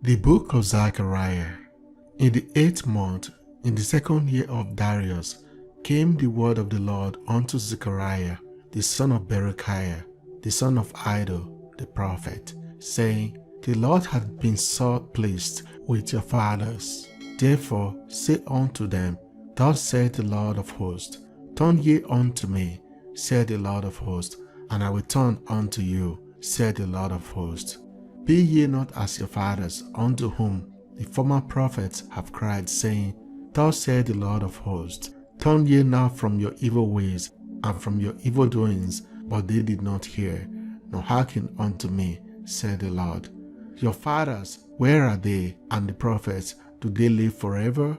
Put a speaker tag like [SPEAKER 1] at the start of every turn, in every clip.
[SPEAKER 1] The book of Zechariah. In the 8th month, in the 2nd year of Darius, came the word of the Lord unto Zechariah, the son of Berechiah, the son of Iddo, the prophet, saying, The Lord hath been sore pleased with your fathers. Therefore say unto them, Thus saith the Lord of hosts, Turn ye unto me, saith the Lord of hosts, and I will turn unto you, saith the Lord of hosts. Be ye not as your fathers, unto whom the former prophets have cried, saying, Thus saith the Lord of hosts, Turn ye now from your evil ways and from your evil doings. But they did not hear, nor hearken unto me, said the Lord. Your fathers, where are they? And the prophets, do they live forever?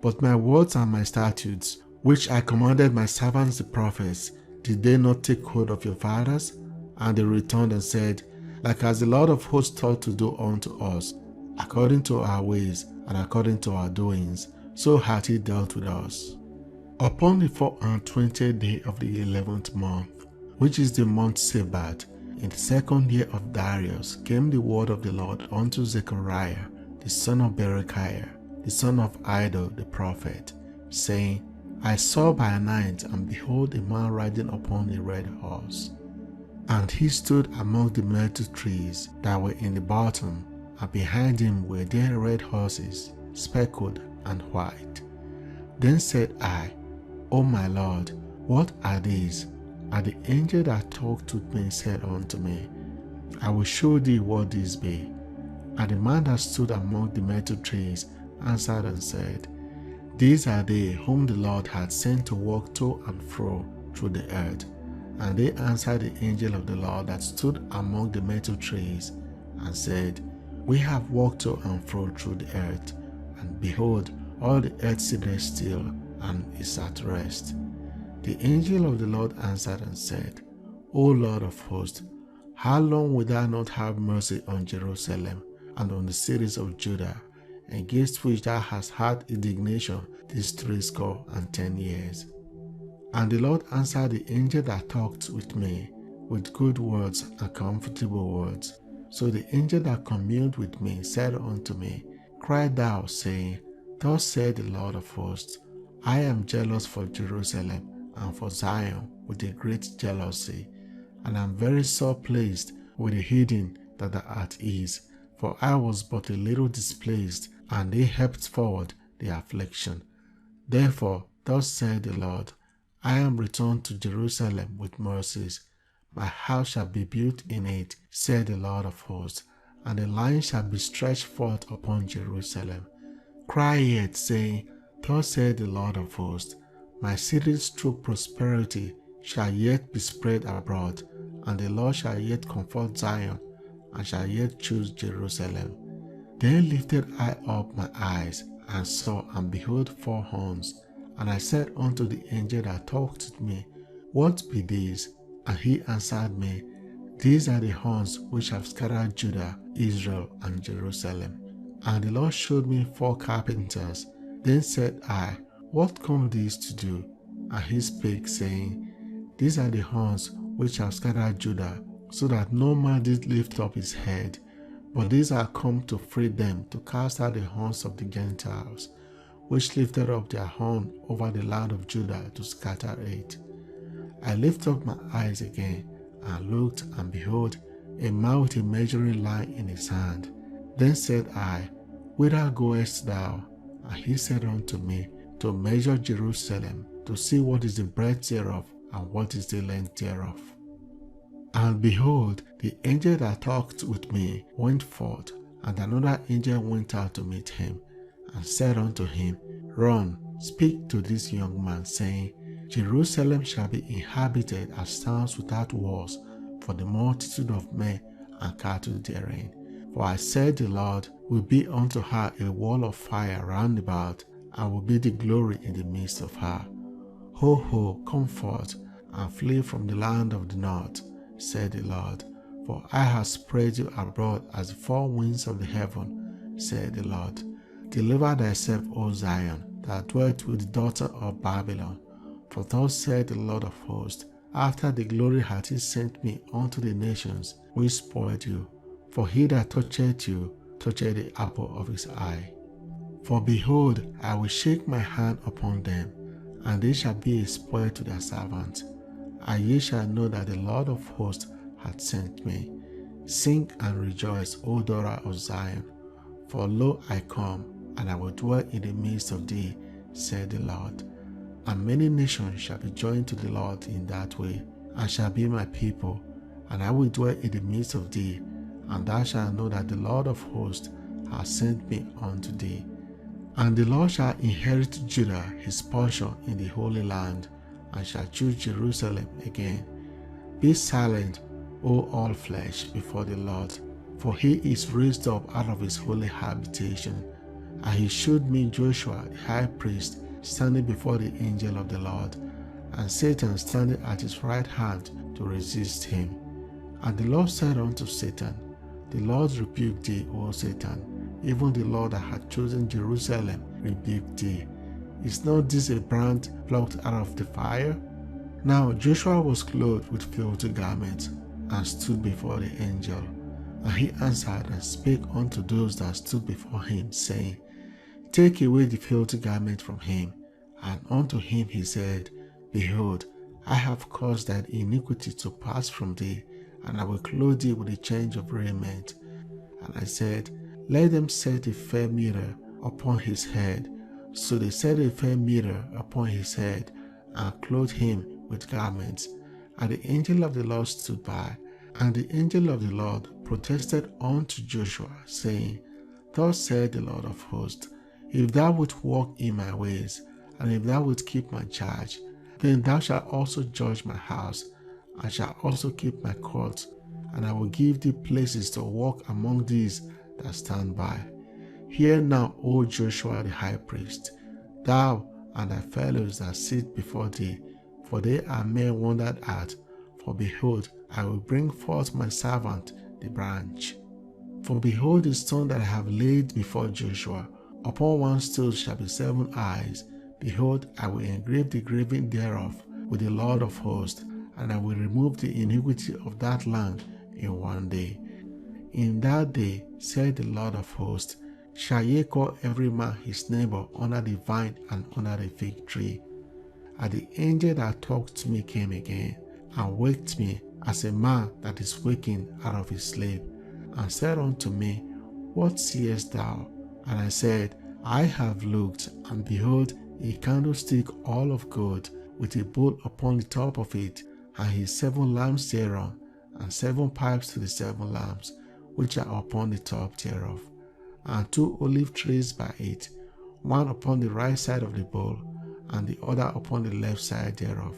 [SPEAKER 1] But my words and my statutes, which I commanded my servants the prophets, did they not take hold of your fathers? And they returned and said, Like as the Lord of hosts thought to do unto us, according to our ways and according to our doings, so hath he dealt with us. Upon the 24th day of the 11th month, which is the month Sebat, in the 2nd year of Darius, came the word of the Lord unto Zechariah, the son of Berechiah, the son of Iddo the prophet, saying, I saw by night, and behold, a man riding upon a red horse. And he stood among the myrtle trees that were in the bottom, and behind him were there red horses, speckled and white. Then said I, O my Lord, what are these? And the angel that talked with me said unto me, I will show thee what these be. And the man that stood among the myrtle trees answered and said, These are they whom the Lord had sent to walk to and fro through the earth. And they answered the angel of the Lord that stood among the myrtle trees, and said, We have walked to and fro through the earth, and behold, all the earth sitteth still, and is at rest. The angel of the Lord answered and said, O Lord of hosts, how long wilt thou not have mercy on Jerusalem and on the cities of Judah, against which thou hast had indignation these 10 years? And the Lord answered the angel that talked with me with good words and comfortable words. So the angel that communed with me said unto me, Cry thou, saying, Thus saith the Lord of hosts, I am jealous for Jerusalem and for Zion with a great jealousy, and am very sore pleased with the heathen that are at ease, for I was but a little displeased, and they helped forward the affliction. Therefore, thus saith the Lord, I am returned to Jerusalem with mercies. My house shall be built in it, saith the Lord of hosts, and the line shall be stretched forth upon Jerusalem. Cry yet, saying, Thus saith the Lord of hosts, My cities through prosperity shall yet be spread abroad, and the Lord shall yet comfort Zion, and shall yet choose Jerusalem. Then lifted I up my eyes, and saw, and behold 4 horns. And I said unto the angel that talked with me, What be these? And he answered me, These are the horns which have scattered Judah, Israel, and Jerusalem. And the Lord showed me 4 carpenters. Then said I, What come these to do? And he spake, saying, These are the horns which have scattered Judah, so that no man did lift up his head. But these are come to free them, to cast out the horns of the Gentiles, which lifted up their horn over the land of Judah to scatter it. I lifted up my eyes again, and looked, and behold, a man with a measuring line in his hand. Then said I, Whither goest thou? And he said unto me, To measure Jerusalem, to see what is the breadth thereof, and what is the length thereof. And behold, the angel that talked with me went forth, and another angel went out to meet him, and said unto him, Run, speak to this young man, saying, Jerusalem shall be inhabited as towns without walls, for the multitude of men and cattle therein. For I said, the Lord will be unto her a wall of fire round about, and will be the glory in the midst of her. Ho, ho, come forth, and flee from the land of the north, said the Lord. For I have spread you abroad as the 4 winds of the heaven, said the Lord. Deliver thyself, O Zion, that dwelt with the daughter of Babylon. For thus said the Lord of hosts, After the glory hath he sent me unto the nations which spoiled you. For he that toucheth you touched the apple of his eye. For behold, I will shake my hand upon them, and they shall be a spoil to their servants. And ye shall know that the Lord of hosts hath sent me. Sing and rejoice, O daughter of Zion, for lo, I come, and I will dwell in the midst of thee, said the Lord. And many nations shall be joined to the Lord in that way, and shall be my people, and I will dwell in the midst of thee, and thou shalt know that the Lord of hosts hath sent me unto thee. And the Lord shall inherit Judah his portion in the Holy Land, and shall choose Jerusalem again. Be silent, O all flesh, before the Lord, for he is raised up out of his holy habitation. And he shewed me Joshua the high priest standing before the angel of the Lord, and Satan standing at his right hand to resist him. And the Lord said unto Satan, The Lord rebuke thee, O Satan. Even the Lord that hath chosen Jerusalem rebuke thee. Is not this a brand plucked out of the fire? Now Joshua was clothed with filthy garments, and stood before the angel. And he answered and spake unto those that stood before him, saying, Take away the filthy garment from him. And unto him he said, Behold, I have caused thine iniquity to pass from thee, and I will clothe thee with a change of raiment. And I said, Let them set a fair mirror upon his head. So they set a fair mirror upon his head, and clothed him with garments. And the angel of the Lord stood by, and the angel of the Lord protested unto Joshua, saying, Thus said the Lord of hosts, If thou wilt walk in my ways, and if thou wilt keep my charge, then thou shalt also judge my house, and shalt also keep my courts, and I will give thee places to walk among these that stand by. Hear now, O Joshua the high priest, thou and thy fellows that sit before thee, for they are mere wondered at. For behold, I will bring forth my servant the branch. For behold, the stone that I have laid before Joshua, upon one stone shall be 7 eyes. Behold, I will engrave the graving thereof with the Lord of hosts, and I will remove the iniquity of that land in one day. In that day, said the Lord of hosts, shall ye call every man his neighbor under the vine and under the fig tree. And the angel that talked to me came again, and waked me as a man that is waking out of his sleep, and said unto me, What seest thou? And I said, I have looked, and behold, a candlestick all of gold, with a bowl upon the top of it, and his 7 lamps thereon, and 7 pipes to the 7 lamps, which are upon the top thereof, and 2 olive trees by it, one upon the right side of the bowl, and the other upon the left side thereof.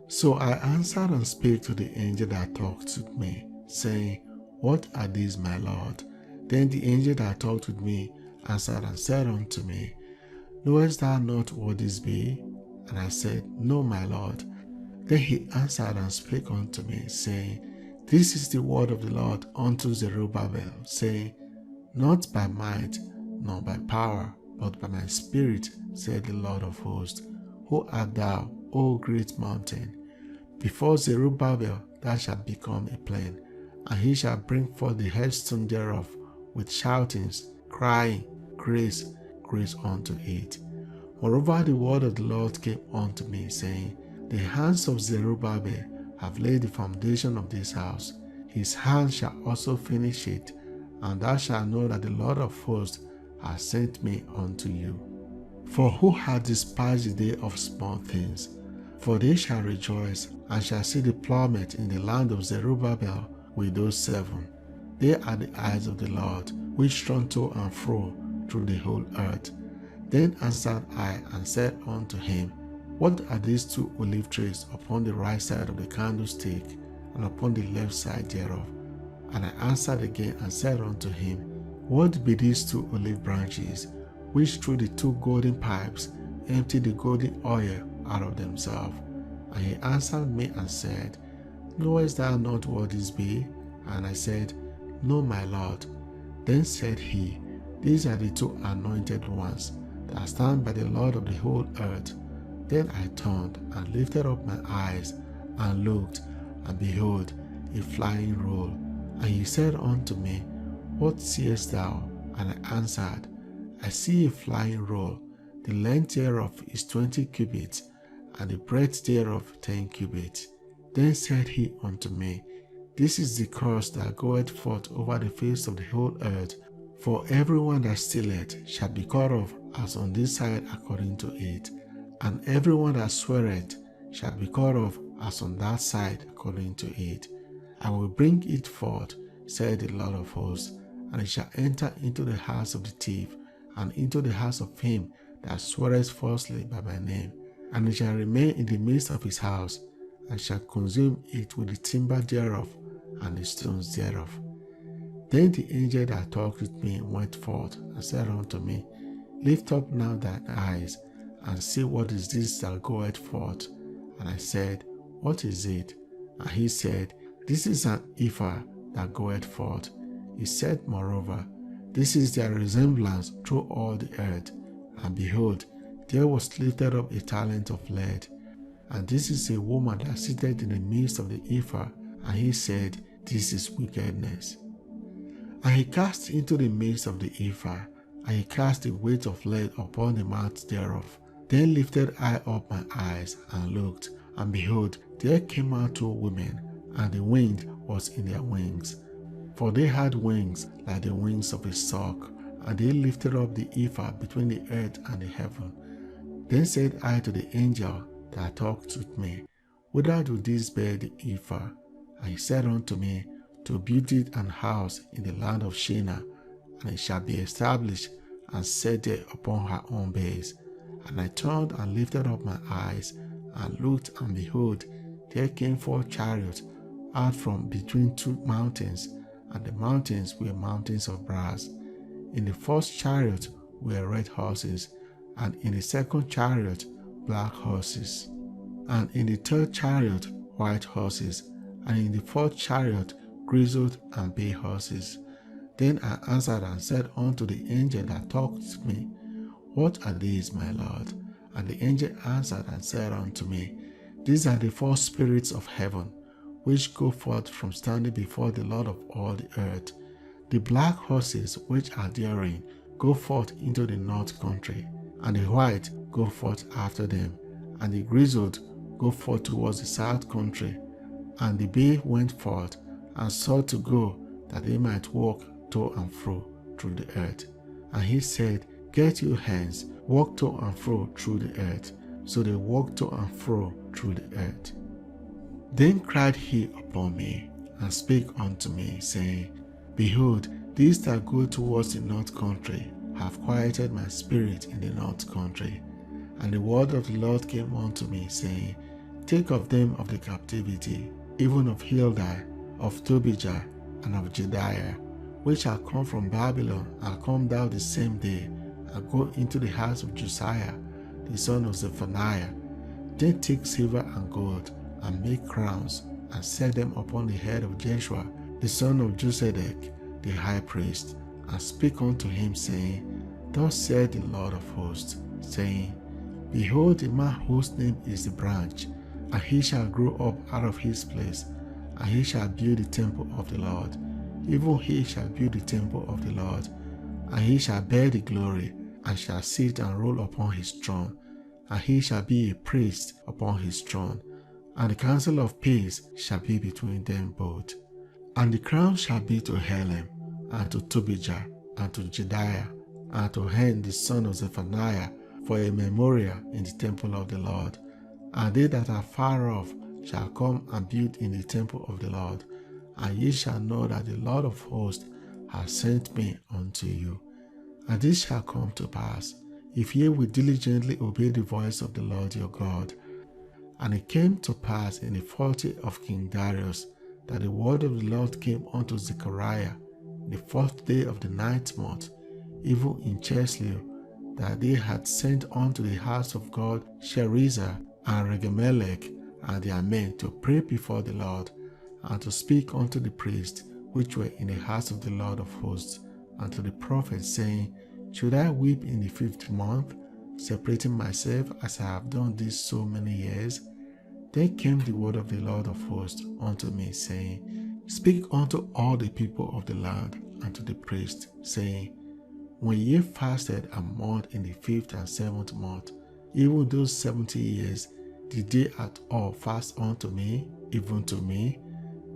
[SPEAKER 1] So I answered and spake to the angel that talked with me, saying, What are these, my Lord? Then the angel that talked with me answered and said unto me, Knowest thou not what this be? And I said, No, my Lord. Then he answered and spake unto me, saying, This is the word of the Lord unto Zerubbabel, saying, Not by might, nor by power, but by my spirit, said the Lord of hosts. Who art thou, O great mountain? Before Zerubbabel thou shalt become a plain, and he shall bring forth the headstone thereof with shoutings, crying, Grace, grace unto it. Moreover, the word of the Lord came unto me, saying, The hands of Zerubbabel have laid the foundation of this house. His hand shall also finish it, and thou shalt know that the Lord of hosts hath sent me unto you. For who hath despised the day of small things? For they shall rejoice, and shall see the plowment in the land of Zerubbabel with those 7. They are the eyes of the Lord, which run to and fro through the whole earth. Then answered I and said unto him, What are these 2 olive trees upon the right side of the candlestick, and upon the left side thereof? And I answered again and said unto him, What be these 2 olive branches, which through the 2 golden pipes empty the golden oil out of themselves? And he answered me and said, Knowest thou not what this be? And I said, No, my Lord. Then said he, These are the 2 anointed ones that stand by the Lord of the whole earth. Then I turned and lifted up my eyes and looked, and behold, a flying roll. And he said unto me, What seest thou? And I answered, I see a flying roll. The length thereof is 20 cubits, and the breadth thereof 10 cubits. Then said he unto me, This is the curse that goeth forth over the face of the whole earth. For everyone that stealeth shall be cut off as on this side according to it, and everyone that sweareth shall be cut off as on that side according to it. I will bring it forth, said the Lord of hosts, and it shall enter into the house of the thief, and into the house of him that sweareth falsely by my name, and it shall remain in the midst of his house, and shall consume it with the timber thereof and the stones thereof. Then the angel that talked with me went forth and said unto me, Lift up now thine eyes, and see what is this that goeth forth. And I said, What is it? And he said, This is an ephah that goeth forth. He said moreover, This is their resemblance through all the earth. And behold, there was lifted up a talent of lead. And this is a woman that sitteth in the midst of the ephah. And he said, This is wickedness. And he cast into the midst of the ephah, and he cast the weight of lead upon the mouth thereof. Then lifted I up my eyes, and looked, and behold, there came out 2 women, and the wind was in their wings. For they had wings like the wings of a stork, and they lifted up the ephah between the earth and the heaven. Then said I to the angel that talked with me, Whither do these bear the ephah? And he said unto me, To build it an house in the land of Shinar, and it shall be established and set there upon her own base. And I turned and lifted up my eyes, and looked, and behold, there came 4 chariots out from between 2 mountains, and the mountains were mountains of brass. In the first chariot were red horses, and in the second chariot black horses, and in the third chariot white horses, and in the fourth chariot grizzled and bay horses. Then I answered and said unto the angel that talked to me, What are these, my Lord? And the angel answered and said unto me, These are the 4 spirits of heaven, which go forth from standing before the Lord of all the earth. The black horses which are therein go forth into the north country, and the white go forth after them, and the grizzled go forth towards the south country. And the bay went forth, and sought to go, that they might walk to and fro through the earth. And he said, Get you hence, walk to and fro through the earth. So they walked to and fro through the earth. Then cried he upon me, and spake unto me, saying, Behold, these that go towards the north country have quieted my spirit in the north country. And the word of the Lord came unto me, saying, Take of them of the captivity, even of Hildai, of Tobijah, and of Jediah, which are come from Babylon, and come down the same day, and go into the house of Josiah, the son of Zephaniah. Then take silver and gold, and make crowns, and set them upon the head of Jeshua, the son of Josedek, the high priest, and speak unto him, saying, Thus saith the Lord of hosts, saying, Behold, the man whose name is the branch, and he shall grow up out of his place, and he shall build the temple of the Lord. Even he shall build the temple of the Lord, and he shall bear the glory, and shall sit and rule upon his throne, and he shall be a priest upon his throne, and the council of peace shall be between them both. And the crown shall be to Helem, and to Tobijah, and to Jediah, and to Hen the son of Zephaniah, for a memorial in the temple of the Lord. And they that are far off shall come and build in the temple of the Lord, and ye shall know that the Lord of hosts hath sent me unto you. And this shall come to pass, if ye will diligently obey the voice of the Lord your God. And it came to pass in the 40th of King Darius, that the word of the Lord came unto Zechariah in the 4th day of the 9th month, even in Chesleu, that they had sent unto the house of God Sherezer and Regemelech and their men to pray before the Lord, and to speak unto the priests which were in the house of the Lord of hosts, and to the prophets, saying, Should I weep in the 5th month, separating myself as I have done this so many years? Then came the word of the Lord of hosts unto me, saying, Speak unto all the people of the land, and to the priests, saying, when ye fasted and mourned in the 5th and 7th month, even those 70 years, did ye at all fast unto me, even to me?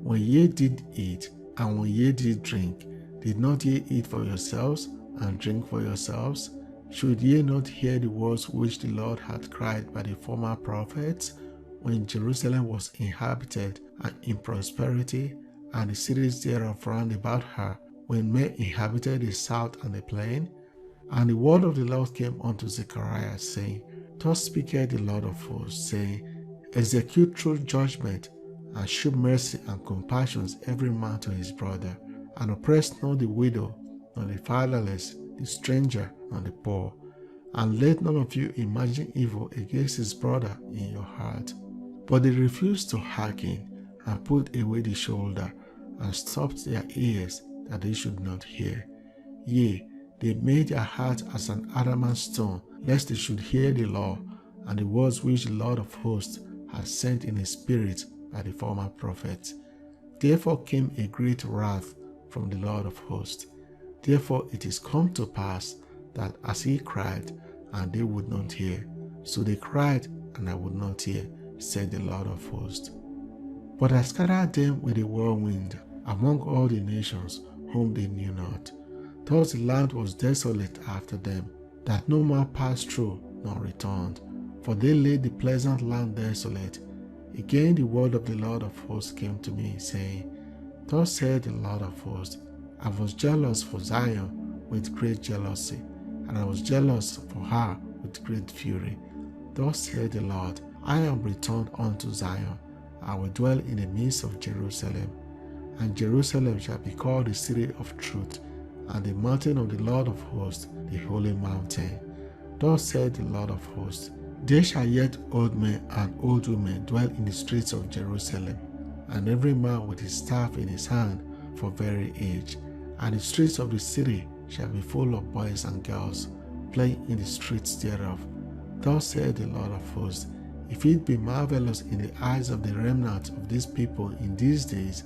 [SPEAKER 1] When ye did eat, and when ye did drink, did not ye eat for yourselves, and drink for yourselves? Should ye not hear the words which the Lord had cried by the former prophets, when Jerusalem was inhabited and in prosperity, and the cities thereof round about her, when men inhabited the south and the plain? And the word of the Lord came unto Zechariah, saying, Thus speaketh the Lord of hosts, saying, Execute true judgment, and shew mercy and compassion every man to his brother, and oppress not the widow, nor the fatherless, the stranger, nor the poor. And let none of you imagine evil against his brother in your heart. But they refused to hearken, and put away the shoulder, and stopped their ears, that they should not hear. Yea, they made their heart as an adamant stone, lest they should hear the law, and the words which the Lord of hosts had sent in his spirit by the former prophets. Therefore came a great wrath from the Lord of hosts. Therefore it is come to pass that as he cried, and they would not hear, so they cried, and I would not hear, said the Lord of hosts. But I scattered them with a whirlwind among all the nations whom they knew not. Thus the land was desolate after them, that no man passed through nor returned, for they laid the pleasant land desolate. Again the word of the Lord of hosts came to me, saying, Thus said the Lord of hosts, I was jealous for Zion with great jealousy, and I was jealous for her with great fury. Thus said the Lord, I am returned unto Zion, I will dwell in the midst of Jerusalem, and Jerusalem shall be called the city of truth, and the mountain of the Lord of hosts, the holy mountain. Thus said the Lord of hosts, There shall yet old men and old women dwell in the streets of Jerusalem, and every man with his staff in his hand for very age. And the streets of the city shall be full of boys and girls, playing in the streets thereof. Thus said the Lord of hosts, If it be marvelous in the eyes of the remnant of these people in these days,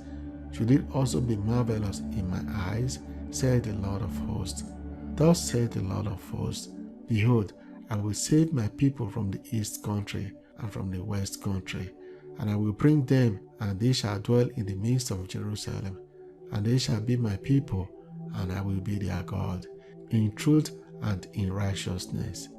[SPEAKER 1] should it also be marvelous in my eyes, said the Lord of hosts. Thus said the Lord of hosts, Behold, I will save my people from the east country and from the west country, and I will bring them, and they shall dwell in the midst of Jerusalem, and they shall be my people, and I will be their God, in truth and in righteousness.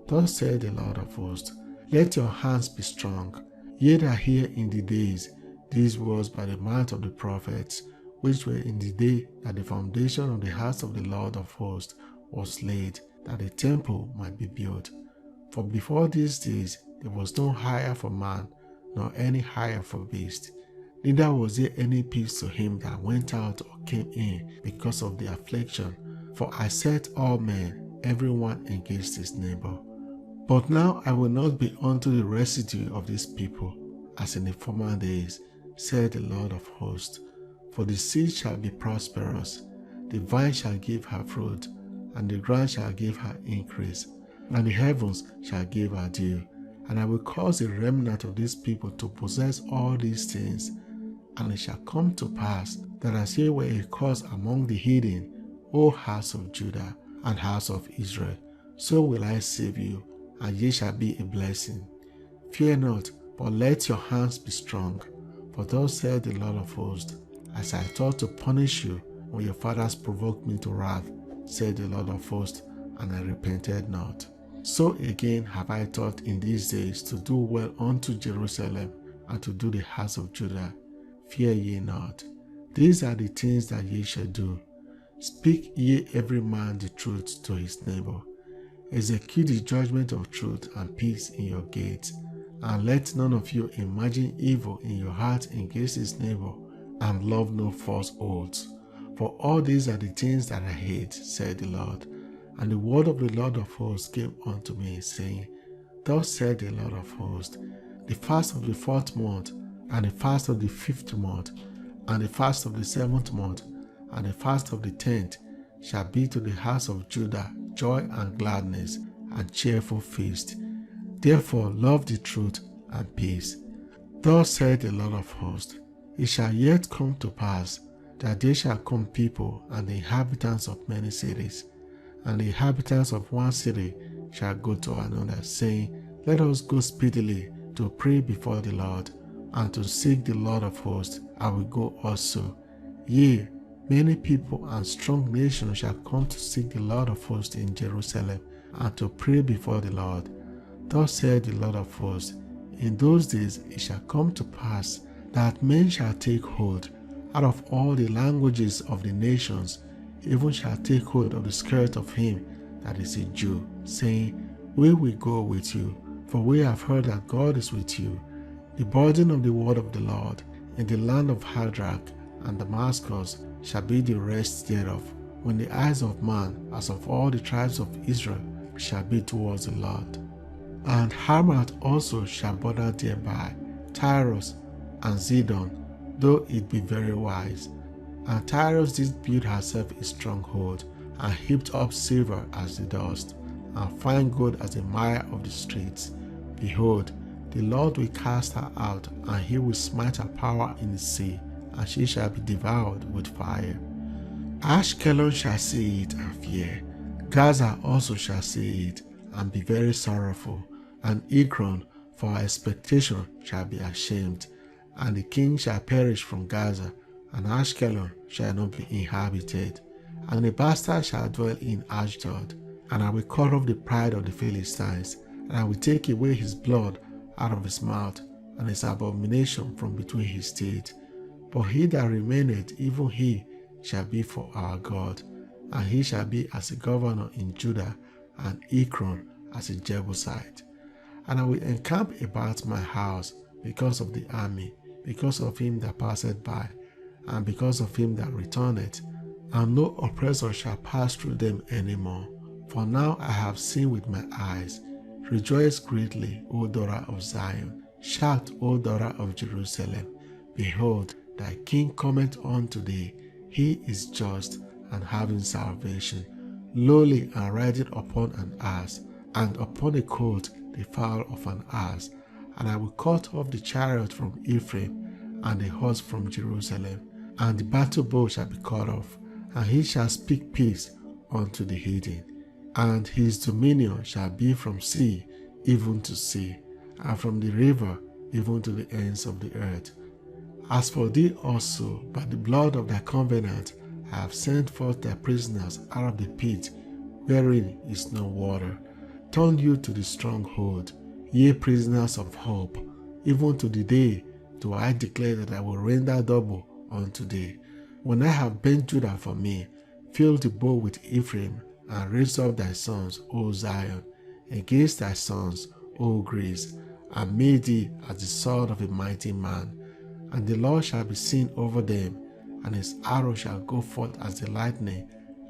[SPEAKER 1] Thus said the Lord of hosts, Let your hands be strong, ye that hear in the days these words by the mouth of the prophets, which were in the day that the foundation of the house of the Lord of hosts was laid, that the temple might be built. For before these days there was no hire for man, nor any hire for beast, neither was there any peace to him that went out or came in because of the affliction. For I set all men, every one against his neighbor. But now I will not be unto the residue of this people, as in the former days, said the Lord of hosts. For the seed shall be prosperous, the vine shall give her fruit, and the ground shall give her increase, and the heavens shall give her dew. And I will cause the remnant of this people to possess all these things. And it shall come to pass that as ye were a cause among the heathen, O house of Judah and house of Israel, so will I save you, and ye shall be a blessing. Fear not, but let your hands be strong. For thus said the Lord of hosts, As I thought to punish you when your fathers provoked me to wrath, said the Lord of hosts, and I repented not. So again have I thought in these days to do well unto Jerusalem, and to do the house of Judah. Fear ye not. These are the things that ye shall do. Speak ye every man the truth to his neighbor. Execute the judgment of truth and peace in your gates, and let none of you imagine evil in your heart against his neighbor, and love no false oaths. For all these are the things that I hate, said the Lord. And the word of the Lord of hosts came unto me, saying, Thus said the Lord of hosts, The fast of the 4th month, and the fast of the 5th month, and the fast of the 7th month, and the fast of the 10th shall be to the house of Judah joy and gladness, and cheerful feast. Therefore love the truth and peace. Thus said the Lord of hosts, It shall yet come to pass that there shall come people and the inhabitants of many cities, And the inhabitants of one city shall go to another, saying, Let us go speedily to pray before the Lord, and to seek the Lord of hosts. I will go also. Yea, many people and strong nations shall come to seek the Lord of hosts in Jerusalem, and to pray before the Lord. Thus saith the Lord of hosts, In those days it shall come to pass that men shall take hold out of all the languages of the nations, even shall take hold of the skirt of him that is a Jew, saying, We will go with you, for we have heard that God is with you. The burden of the word of the Lord in the land of Hadrach and Damascus shall be the rest thereof, when the eyes of man, as of all the tribes of Israel, shall be towards the Lord. And Hamath also shall border thereby, Tyrus and Zidon, though it be very wise. And Tyrus did build herself a stronghold, and heaped up silver as the dust, and fine gold as the mire of the streets. Behold, the Lord will cast her out, and he will smite her power in the sea, and she shall be devoured with fire. Ashkelon shall see it and fear. Gaza also shall see it, and be very sorrowful. And Ekron, for her expectation, shall be ashamed. And the king shall perish from Gaza, and Ashkelon shall not be inhabited. And a bastard shall dwell in Ashdod. And I will cut off the pride of the Philistines, and I will take away his blood out of his mouth, and his abomination from between his teeth. But he that remaineth, even he, shall be for our God, and he shall be as a governor in Judah, and Ekron as a Jebusite. And I will encamp about my house because of the army, because of him that passeth by, and because of him that returneth, and no oppressor shall pass through them any more. For now I have seen with my eyes. Rejoice greatly, O daughter of Zion. Shout, O daughter of Jerusalem. Behold, thy king cometh unto thee. He is just and having salvation, lowly and riding upon an ass, and upon a colt the fowl of an ass. And I will cut off the chariot from Ephraim, and the horse from Jerusalem, and the battle bow shall be cut off, and he shall speak peace unto the heathen. And his dominion shall be from sea even to sea, and from the river even to the ends of the earth. As for thee also, by the blood of thy covenant, I have sent forth thy prisoners out of the pit, wherein is no water. Turn you to the stronghold, ye prisoners of hope. Even to the day do I declare that I will render double unto thee. When I have bent Judah for me, fill the bow with Ephraim, and raise up thy sons, O Zion, against thy sons, O Greece, and made thee as the sword of a mighty man. And the Lord shall be seen over them, and his arrow shall go forth as the lightning,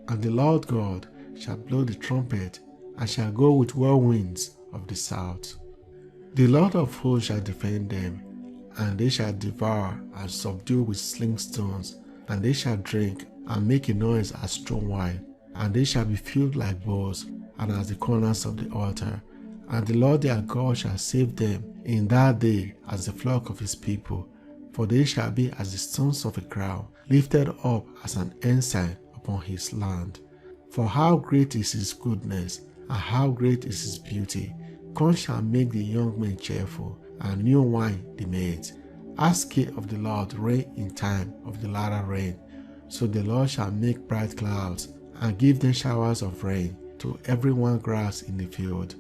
[SPEAKER 1] and the Lord God shall blow the trumpet, and shall go with whirlwinds of the south. The Lord of hosts shall defend them, and they shall devour and subdue with sling stones, and they shall drink and make a noise as strong wine, and they shall be filled like bowls, and as the corners of the altar. And the Lord their God shall save them in that day as the flock of his people, for they shall be as the stones of a crown, lifted up as an ensign upon his land. For how great is his goodness, and how great is his beauty! Corn shall make the young men cheerful, and new wine the maids. Ask ye of the Lord rain in time of the latter rain. So the Lord shall make bright clouds, and give them showers of rain, to every one grass in the field.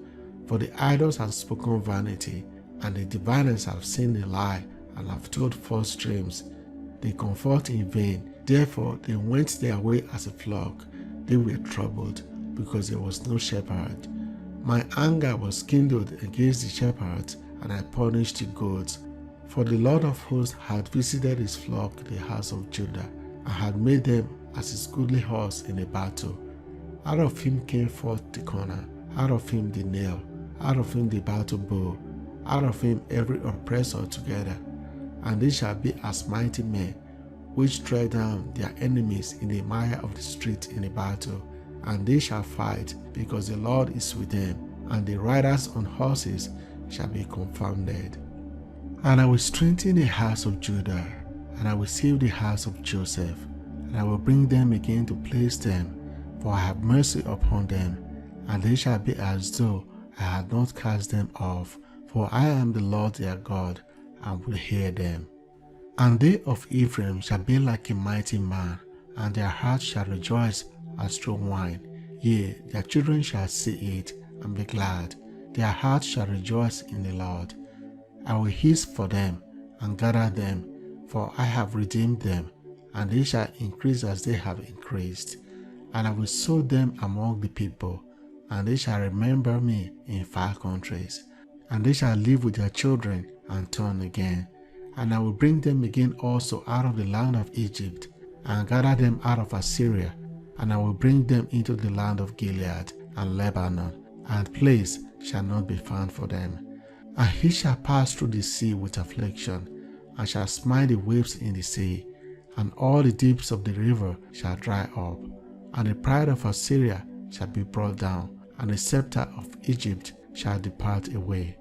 [SPEAKER 1] For the idols have spoken vanity, and the diviners have seen a lie, and have told false dreams. They comfort in vain, therefore they went their way as a flock. They were troubled, because there was no shepherd. My anger was kindled against the shepherds, and I punished the goats. For the Lord of hosts had visited his flock, the house of Judah, and had made them as his goodly horse in a battle. Out of him came forth the corner, out of him the nail, out of him the battle bow, out of him every oppressor together. And they shall be as mighty men, which tread down their enemies in the mire of the street in a battle. And they shall fight, because the Lord is with them, and the riders on horses shall be confounded. And I will strengthen the house of Judah, and I will save the house of Joseph, and I will bring them again to place them, for I have mercy upon them, and they shall be as though I had not cast them off, for I am the Lord their God, and will hear them. And they of Ephraim shall be like a mighty man, and their hearts shall rejoice as strong wine. Yea, their children shall see it, and be glad. Their hearts shall rejoice in the Lord. I will hiss for them, and gather them, for I have redeemed them, and they shall increase as they have increased. And I will sow them among the people, and they shall remember me in far countries. And they shall live with their children, and turn again. And I will bring them again also out of the land of Egypt, and gather them out of Assyria, and I will bring them into the land of Gilead and Lebanon, and place shall not be found for them. And he shall pass through the sea with affliction, and shall smite the waves in the sea, and all the deeps of the river shall dry up, and the pride of Assyria shall be brought down, and the scepter of Egypt shall depart away.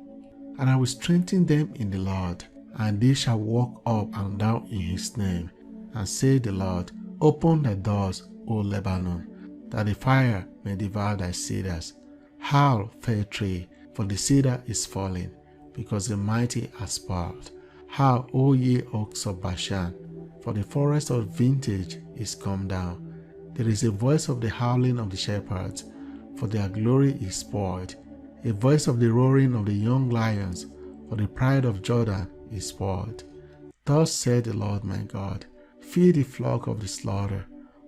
[SPEAKER 1] And I will strengthen them in the Lord, and they shall walk up and down in his name. And say the Lord, open thy doors, O Lebanon, that the fire may devour thy cedars. Howl, fair tree, for the cedar is fallen, because the mighty are spoiled. Howl, O ye oaks of Bashan, for the forest of vintage is come down. There is a voice of the howling of the shepherds, for their glory is spoiled. A voice of the roaring of the young lions, for the pride of Jordan is spoiled. Thus said the Lord my God, feed the flock of the slaughter,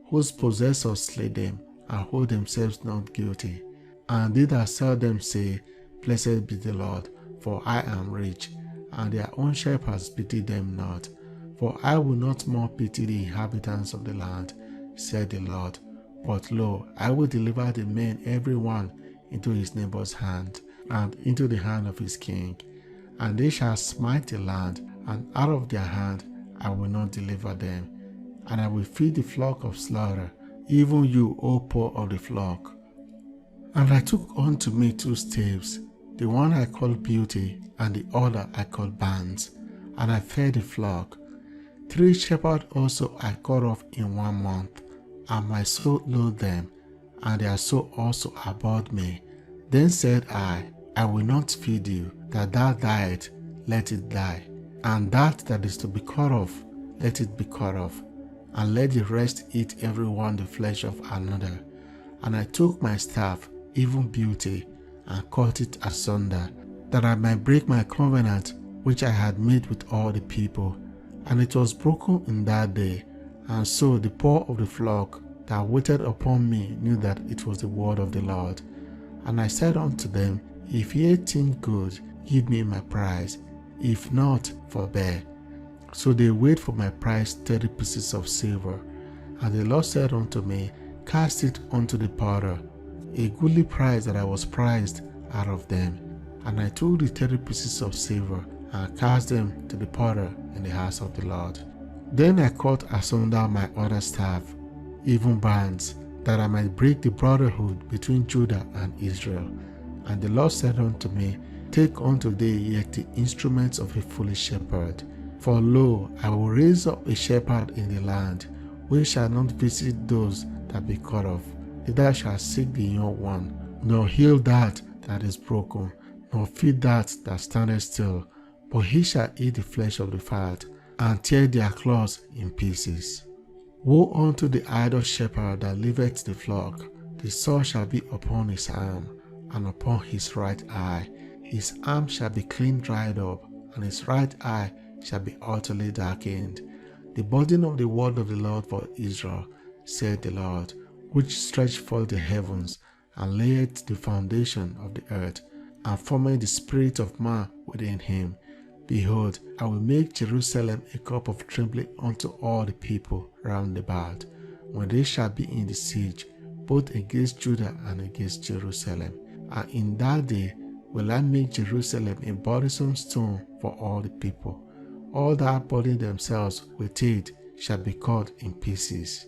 [SPEAKER 1] whose possessors slay them, and hold themselves not guilty. And they that sell them say, blessed be the Lord, for I am rich, and their own shepherds pity them not. For I will not more pity the inhabitants of the land, said the Lord. But lo, I will deliver the men every one into his neighbor's hand, and into the hand of his king. And they shall smite the land, and out of their hand I will not deliver them. And I will feed the flock of slaughter, even you, O poor of the flock. And I took unto me 2 staves, the one I called beauty, and the other I called bands, and I fed the flock. 3 shepherds also I cut off in 1 month, and my soul loathed them, and their soul also abhorred me. Then said I will not feed you, that thou diest, let it die, and that is to be cut off, let it be cut off, and let the rest eat every one the flesh of another. And I took my staff, even beauty, and cut it asunder, that I might break my covenant which I had made with all the people. And it was broken in that day, and so the poor of the flock that waited upon me knew that it was the word of the Lord. And I said unto them, if ye think good, give me my price, if not, forbear. So they weighed for my price 30 pieces of silver. And the Lord said unto me, cast it unto the potter, a goodly price that I was prized out of them. And I took the 30 pieces of silver, and cast them to the potter in the house of the Lord. Then I cut asunder my other staff, even bands, that I might break the brotherhood between Judah and Israel. And the Lord said unto me, take unto thee yet the instruments of a foolish shepherd. For lo, I will raise up a shepherd in the land, which shall not visit those that be cut off, neither shall seek the young one, nor heal that is broken, nor feed that standeth still, but he shall eat the flesh of the fat, and tear their claws in pieces. Woe unto the idle shepherd that leaveth the flock! The sword shall be upon his arm, and upon his right eye. His arm shall be clean dried up, and his right eye shall be utterly darkened. The burden of the word of the Lord for Israel, said the Lord, which stretched forth the heavens, and laid the foundation of the earth, and formed the spirit of man within him. Behold, I will make Jerusalem a cup of trembling unto all the people round about, when they shall be in the siege, both against Judah and against Jerusalem. And in that day will I make Jerusalem a burdensome stone for all the people. All that burden themselves with it shall be cut in pieces.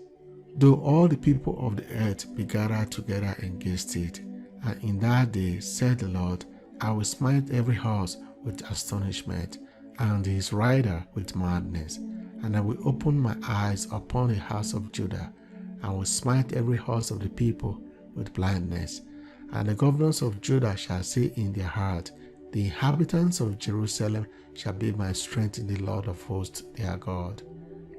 [SPEAKER 1] Though all the people of the earth be gathered together against it. And in that day, said the Lord, I will smite every horse with astonishment, and his rider with madness. And I will open my eyes upon the house of Judah, and will smite every horse of the people with blindness. And the governors of Judah shall say in their heart, the inhabitants of Jerusalem shall be my strength in the Lord of hosts their God.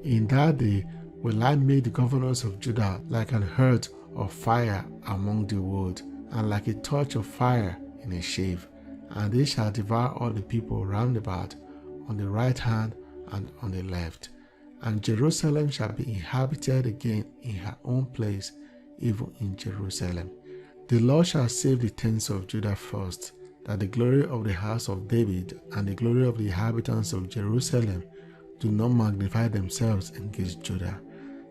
[SPEAKER 1] In that day will I make the governors of Judah like an hearth of fire among the wood, and like a torch of fire in a sheaf. And they shall devour all the people round about, on the right hand and on the left. And Jerusalem shall be inhabited again in her own place, even in Jerusalem. The Lord shall save the tents of Judah first, that the glory of the house of David and the glory of the inhabitants of Jerusalem do not magnify themselves against Judah.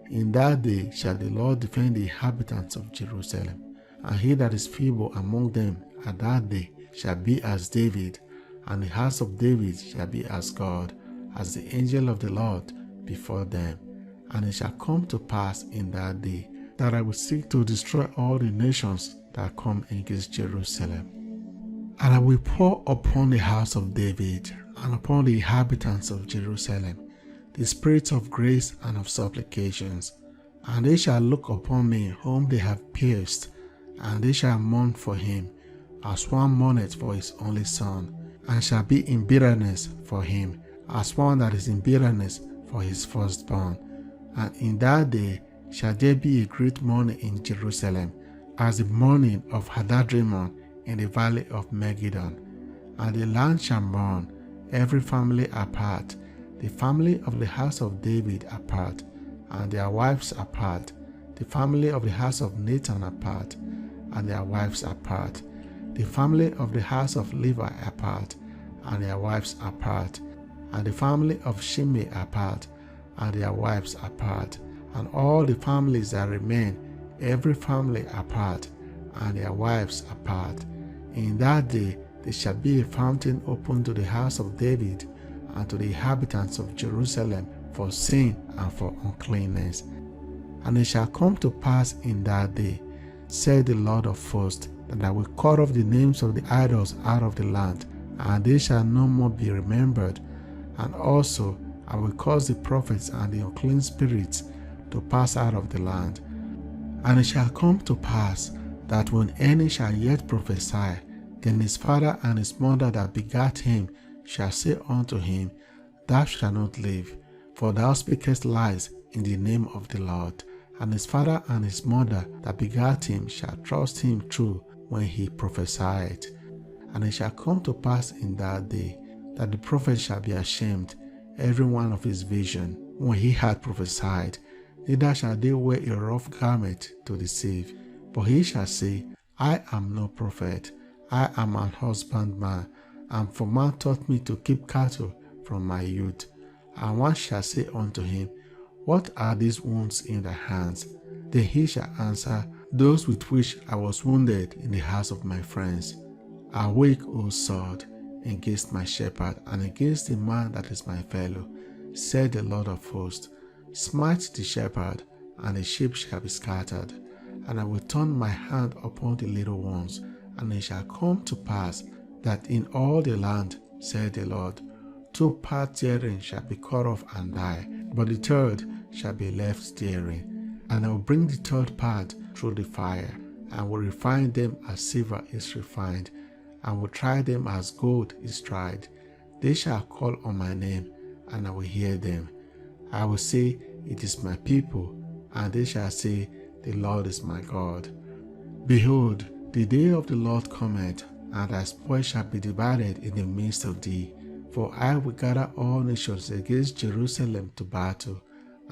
[SPEAKER 1] In that day shall the Lord defend the inhabitants of Jerusalem, and he that is feeble among them at that day shall be as David, and the house of David shall be as God, as the angel of the Lord before them. And it shall come to pass in that day that I will seek to destroy all the nations that come against Jerusalem. And I will pour upon the house of David and upon the inhabitants of Jerusalem the spirit of grace and of supplications, and they shall look upon me whom they have pierced, and they shall mourn for him, as one mourneth for his only son, and shall be in bitterness for him, as one that is in bitterness for his firstborn. And in that day shall there be a great mourning in Jerusalem, as the mourning of Hadadrimmon in the valley of Megiddon. And the land shall mourn, every family apart, the family of the house of David apart, and their wives apart, the family of the house of Nathan apart, and their wives apart, the family of the house of Levi apart, and their wives apart, and the family of Shimei apart, and their wives apart, and all the families that remain, every family apart, and their wives apart. In that day there shall be a fountain opened to the house of David and to the inhabitants of Jerusalem for sin and for uncleanness. And it shall come to pass in that day, said the Lord of hosts, that I will cut off the names of the idols out of the land, and they shall no more be remembered. And also I will cause the prophets and the unclean spirits to pass out of the land. And it shall come to pass that when any shall yet prophesy, then his father and his mother that begat him shall say unto him, Thou shalt not live, for thou speakest lies in the name of the Lord. And his father and his mother that begat him shall trust him true when he prophesied. And it shall come to pass in that day that the prophet shall be ashamed, every one of his vision, when he had prophesied, neither shall they wear a rough garment to deceive. But he shall say, I am no prophet, I am an husbandman, and for man taught me to keep cattle from my youth. And one shall say unto him, What are these wounds in thy hands? Then he shall answer, Those with which I was wounded in the house of my friends. Awake, O sword, against my shepherd, and against the man that is my fellow, said the Lord of hosts. Smite the shepherd, and the sheep shall be scattered. And I will turn my hand upon the little ones, and it shall come to pass that in all the land, said the Lord, 2 parts therein shall be cut off and die, but the third shall be left therein. And I will bring the third part through the fire, and will refine them as silver is refined, and will try them as gold is tried. They shall call on my name, and I will hear them. I will say, It is my people, and they shall say, The Lord is my God. Behold, the day of the Lord cometh, and thy spoil shall be divided in the midst of thee. For I will gather all nations against Jerusalem to battle,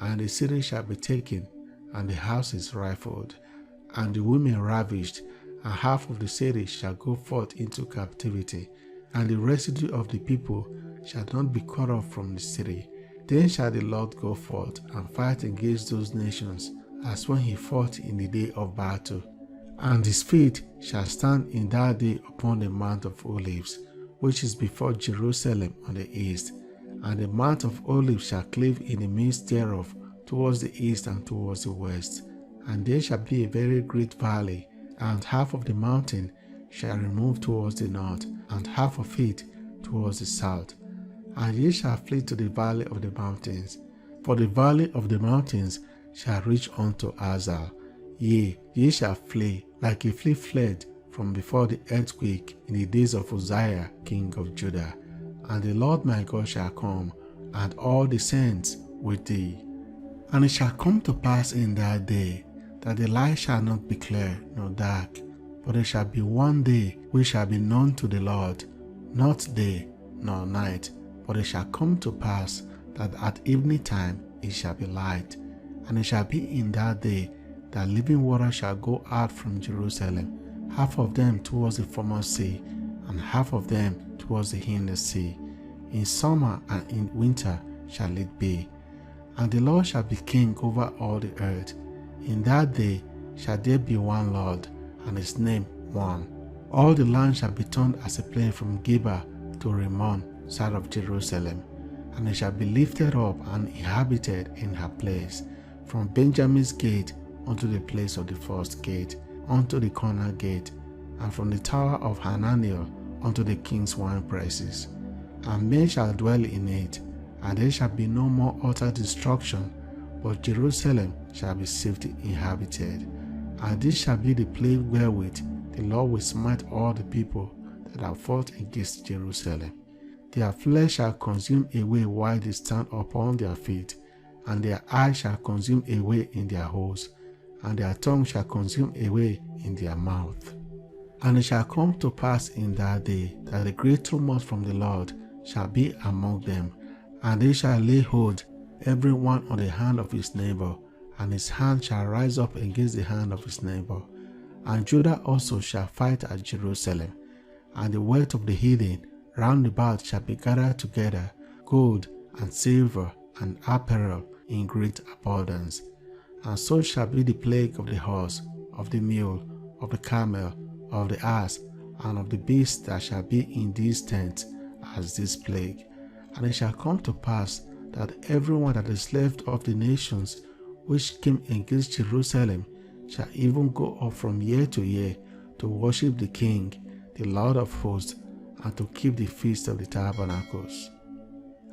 [SPEAKER 1] and the city shall be taken, and the houses rifled, and the women ravished, and half of the city shall go forth into captivity, and the residue of the people shall not be cut off from the city. Then shall the Lord go forth and fight against those nations, as when he fought in the day of battle. And his feet shall stand in that day upon the Mount of Olives, which is before Jerusalem on the east. And the Mount of Olives shall cleave in the midst thereof towards the east and towards the west. And there shall be a very great valley, and half of the mountain shall remove towards the north, and half of it towards the south. And ye shall flee to the valley of the mountains, for the valley of the mountains shall reach unto Azal. Yea, ye shall flee, like a flea fled from before the earthquake in the days of Uzziah, king of Judah. And the Lord my God shall come, and all the saints with thee. And it shall come to pass in that day, that the light shall not be clear nor dark, but it shall be one day which shall be known to the Lord, not day nor night. But it shall come to pass that at evening time it shall be light. And it shall be in that day that living water shall go out from Jerusalem, half of them towards the former sea, and half of them towards the hinder sea. In summer and in winter shall it be. And the Lord shall be king over all the earth. In that day shall there be one Lord, and his name one. All the land shall be turned as a plain from Geba to Rimmon, south of Jerusalem. And it shall be lifted up and inhabited in her place, from Benjamin's gate unto the place of the first gate, unto the corner gate, and from the tower of Hananiel unto the king's wine presses. And men shall dwell in it, and there shall be no more utter destruction, but Jerusalem shall be safely inhabited. And this shall be the plague wherewith the Lord will smite all the people that have fought against Jerusalem. Their flesh shall consume away while they stand upon their feet, and their eyes shall consume away in their holes, and their tongue shall consume away in their mouth. And it shall come to pass in that day that a great tumult from the Lord shall be among them, and they shall lay hold every one on the hand of his neighbor, and his hand shall rise up against the hand of his neighbor. And Judah also shall fight at Jerusalem, and the wealth of the heathen round about shall be gathered together, gold and silver and apparel in great abundance. And so shall be the plague of the horse, of the mule, of the camel, of the ass, and of the beast that shall be in these tents, as this plague. And it shall come to pass that everyone that is left of the nations which came against Jerusalem shall even go up from year to year to worship the King, the Lord of hosts, and to keep the feast of the tabernacles.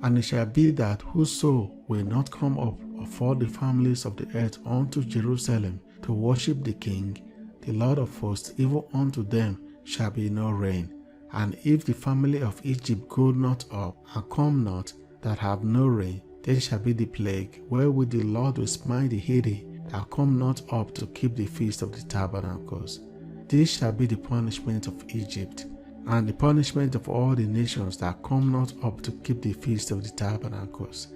[SPEAKER 1] And it shall be that whoso will not come up of all the families of the earth unto Jerusalem to worship the King, the Lord of hosts, even unto them shall be no rain. And if the family of Egypt go not up, and come not, that have no rain, then shall be the plague, wherewith the Lord will smite the heathen that come not up to keep the feast of the tabernacles. This shall be the punishment of Egypt, and the punishment of all the nations that come not up to keep the feast of the tabernacles.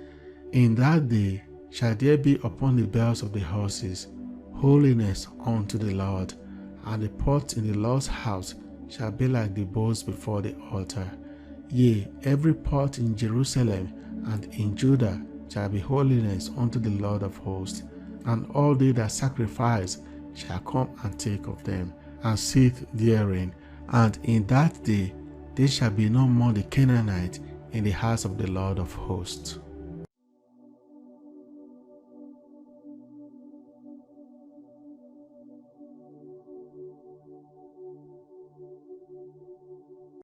[SPEAKER 1] In that day shall there be upon the bells of the horses holiness unto the Lord, and the pots in the Lord's house shall be like the bowls before the altar. Yea, every pot in Jerusalem and in Judah shall be holiness unto the Lord of hosts, and all they that sacrifice shall come and take of them, and sit therein. And in that day there shall be no more the Canaanite in the house of the Lord of hosts.